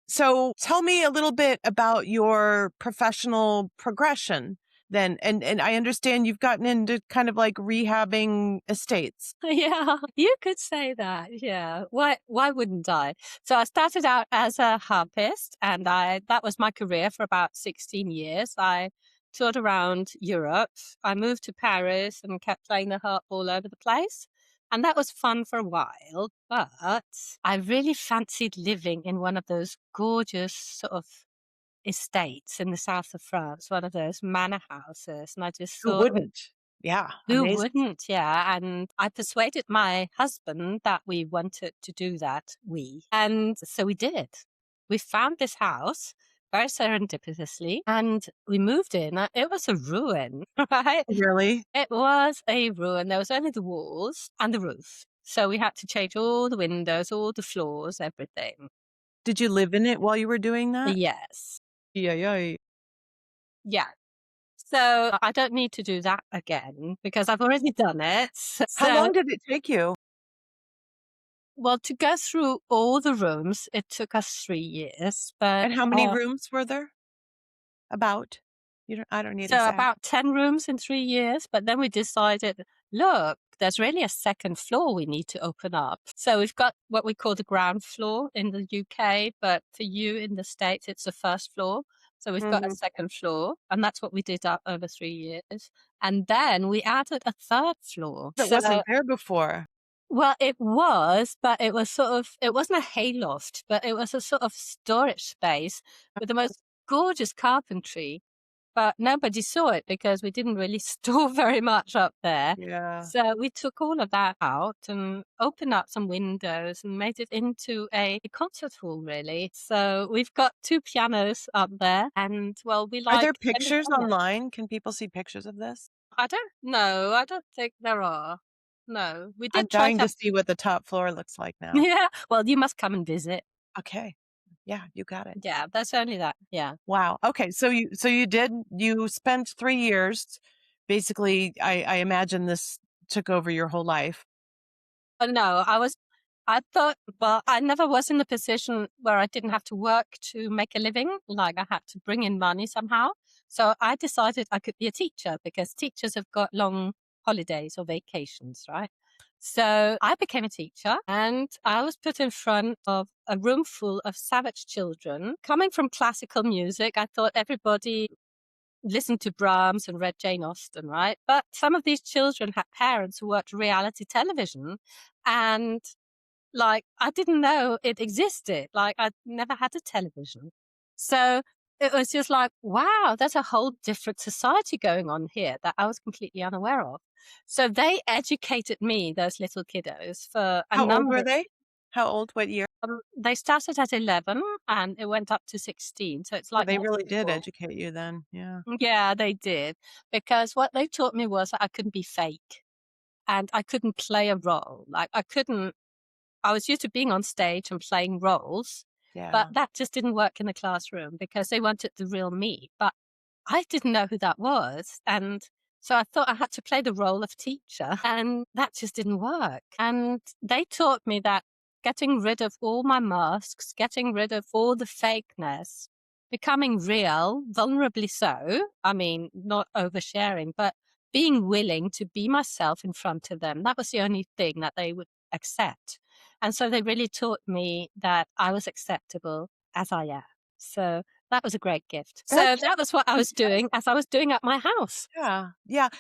So tell me a little bit about your professional progression then. And I understand you've gotten into kind of like rehabbing estates. Yeah, you could say that. Yeah. Why wouldn't I? So I started out as a harpist and I that was my career for about 16 years. I toured around Europe. I moved to Paris and kept playing the harp all over the place. And that was fun for a while, but I really fancied living in one of those gorgeous sort of estates in the south of France, one of those manor houses. And I just Who thought, wouldn't? Yeah, who amazing. wouldn't? Yeah. And I persuaded my husband that we wanted to do that. And so we did. We found this house very serendipitously and we moved in. It was a ruin, right? Really? It was a ruin. There was only the walls and the roof. So we had to change all the windows, all the floors, everything. Did you live in it while you were doing that? Yes. Yeah, yeah. Yeah. So I don't need to do that again because I've already done it. How So long did it take you? well, to go through all the rooms, it took us 3 years, but, And how many rooms were there? About? I don't need so exact. about 10 rooms in 3 years, but then we decided, look, there's really a second floor we need to open up. So we've got what we call the ground floor in the UK, but for you in the States, it's the first floor. So we've got a Mhm. second floor, and that's what we did up over 3 years. And then we added a third floor. That So wasn't there before. well, it was, but it was sort of it wasn't a hayloft, but it was a sort of storage space with the most gorgeous carpentry, but nobody saw it because we didn't really store very much up there. Yeah. So we took all of that out and opened up some windows and made it into a concert hall, really. So we've got 2 pianos up there and, well, we Are there like pictures entertaining. online? Can people see pictures of this? I don't know, I don't think there are. No, we I'm did try dying to. to see what the top floor looks like now. Yeah, well, you must come and visit. Okay. Yeah, you got it. Yeah, that's only that. Yeah. Wow. Okay, you spent 3 years, basically, I imagine this took over your whole life. No, I thought, well, I never was in a position where I didn't have to work to make a living. Like I had to bring in money somehow. So I decided I could be a teacher because teachers have got long holidays or vacations, right? So I became a teacher and I was put in front of a room full of savage children coming from classical music. I thought everybody listened to Brahms and read Jane Austen, right? But some of these children had parents who watched reality television and like I didn't know it existed. Like I'd never had a television. So it was just like, wow, there's a whole different society going on here that I was completely unaware of. So they educated me, those little kiddos, for a How old were number. they? How old? What year? They started at 11 and it went up to 16. So it's Oh, like they really did multiple. educate you then. Yeah. Yeah, they did. Because what they taught me was that I couldn't be fake and I couldn't play a role. Like I was used to being on stage and playing roles, but Yeah. that just didn't work in the classroom because they wanted the real me. But I didn't know who that was. And so I thought I had to play the role of teacher and that just didn't work. And they taught me that getting rid of all my masks, getting rid of all the fakeness, becoming real, vulnerably so. I mean, not oversharing, but being willing to be myself in front of them. That was the only thing that they would accept. And so they really taught me that I was acceptable as I am. So that was a great gift. So That's that was what I was doing as I was doing at my house. yeah. Yeah.